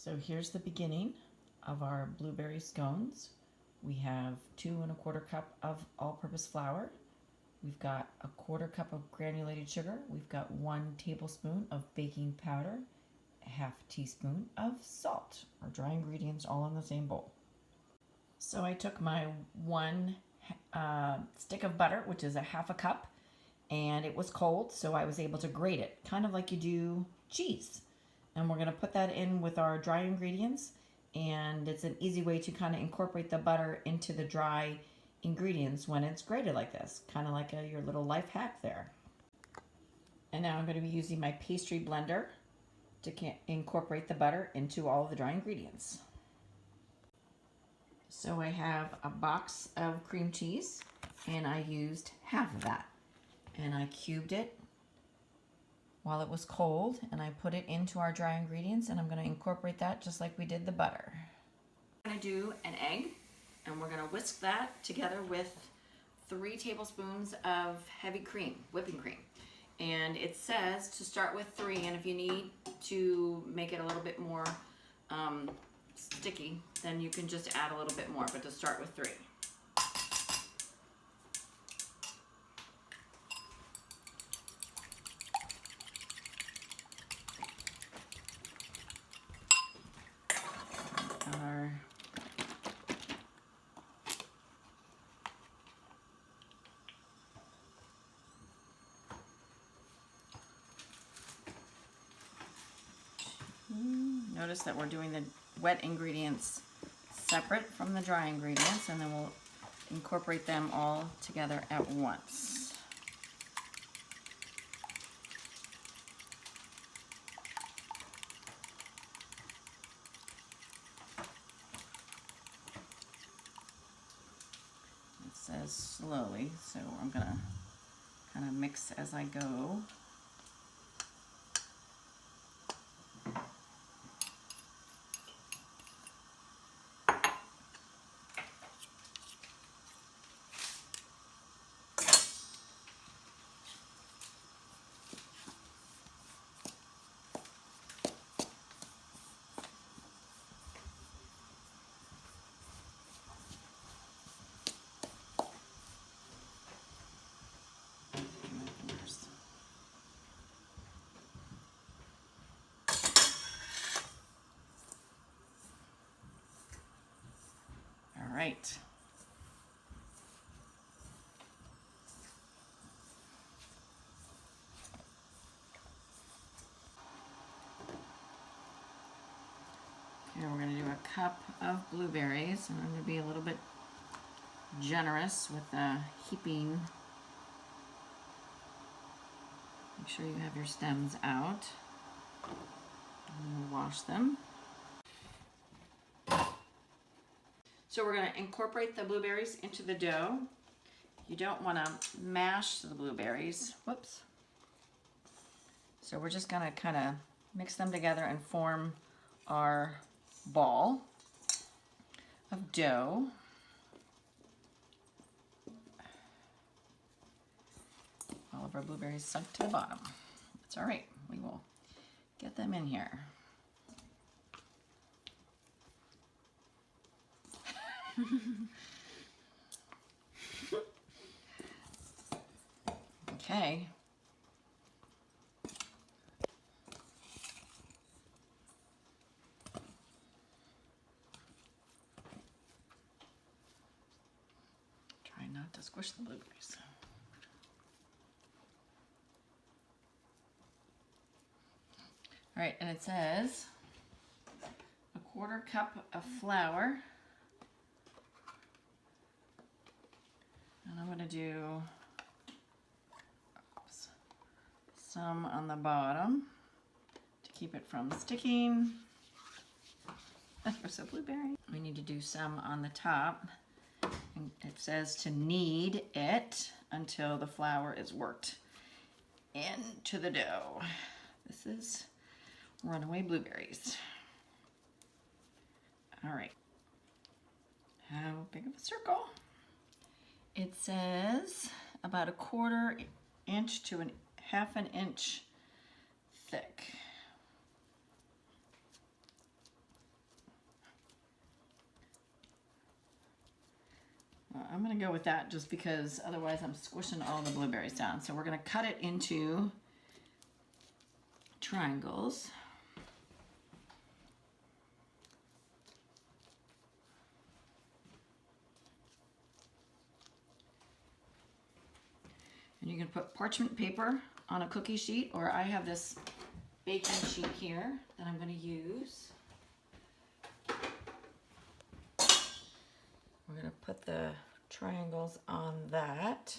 So here's the beginning of our blueberry scones. We have 2 1/4 cup of all-purpose flour. We've got a 1/4 cup of granulated sugar. We've got 1 tablespoon of baking powder, a 1/2 teaspoon of salt. Our dry ingredients all in the same bowl. So I took my 1 stick of butter, which is a 1/2 cup, and it was cold, so I was able to grate it, kind of like you do cheese. And we're going to put that in with our dry ingredients, and it's an easy way to kind of incorporate the butter into the dry ingredients when it's grated like this, kind of like your little life hack there. And now I'm going to be using my pastry blender to incorporate the butter into all of the dry ingredients. So I have a box of cream cheese, and I used 1/2 of that, and I cubed it while it was cold, and I put it into our dry ingredients, and I'm going to incorporate that just like we did the butter. I'm going to do an egg, and we're going to whisk that together with 3 tablespoons of heavy cream, whipping cream. And it says to start with 3, and if you need to make it a little bit more sticky, then you can just add a little bit more, but to start with 3. Notice that we're doing the wet ingredients separate from the dry ingredients, and then we'll incorporate them all together at once. It says slowly, so I'm gonna kind of mix as I go. Right. Here we're going to do a cup of blueberries, and I'm going to be a little bit generous with the heaping. Make sure you have your stems out. And we'll wash them. So we're going to incorporate the blueberries into the dough. You don't want to mash the blueberries. Whoops. So we're just going to kind of mix them together and form our ball of dough. All of our blueberries sunk to the bottom. That's all right. We will get them in here. Okay. Try not to squish the blueberries. All right, and it says a 1/4 cup of flour. And I'm going to do some on the bottom to keep it from sticking. There's a blueberry. We need to do some on the top. And it says to knead it until the flour is worked into the dough. This is runaway blueberries. All right. How big of a circle? It says about a 1/4 inch to 1/2 inch thick. I'm gonna go with that just because otherwise I'm squishing all the blueberries down. So we're gonna cut it into triangles. And you can put parchment paper on a cookie sheet, or I have this baking sheet here that I'm going to use. We're going to put the triangles on that.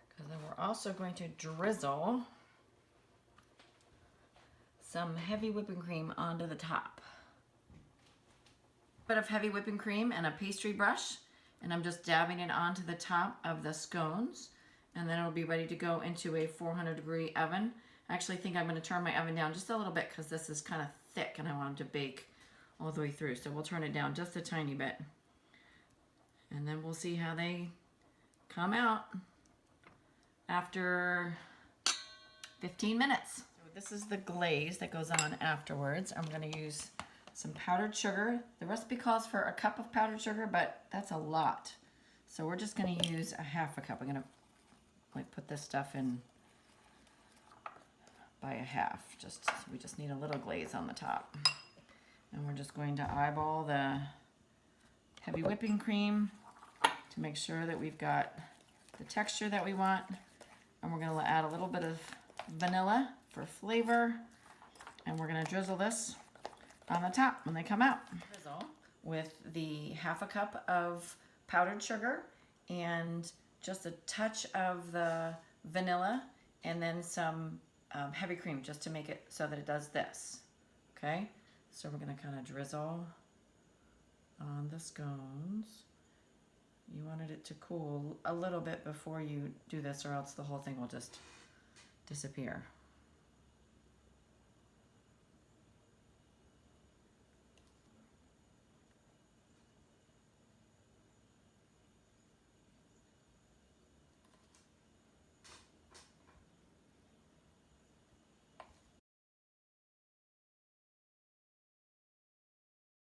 Because then we're also going to drizzle some heavy whipping cream onto the top. Bit of heavy whipping cream and a pastry brush, and I'm just dabbing it onto the top of the scones, and then it'll be ready to go into a 400-degree oven. I actually think I'm going to turn my oven down just a little bit because this is kind of thick and I want them to bake all the way through. So we'll turn it down just a tiny bit, and then we'll see how they come out after 15 minutes. This is the glaze that goes on afterwards. I'm going to use some powdered sugar. The recipe calls for a cup of powdered sugar, but that's a lot. So we're just going to use a half a cup. I'm going to like put this stuff in by a half. We just need a little glaze on the top. And we're just going to eyeball the heavy whipping cream to make sure that we've got the texture that we want. And we're going to add a little bit of vanilla for flavor, and we're going to drizzle this on the top when they come out. Drizzle with the half a cup of powdered sugar and just a touch of the vanilla, and then some heavy cream just to make it so that it does this. Okay, so we're going to kind of drizzle on the scones. You wanted it to cool a little bit before you do this, or else the whole thing will just disappear.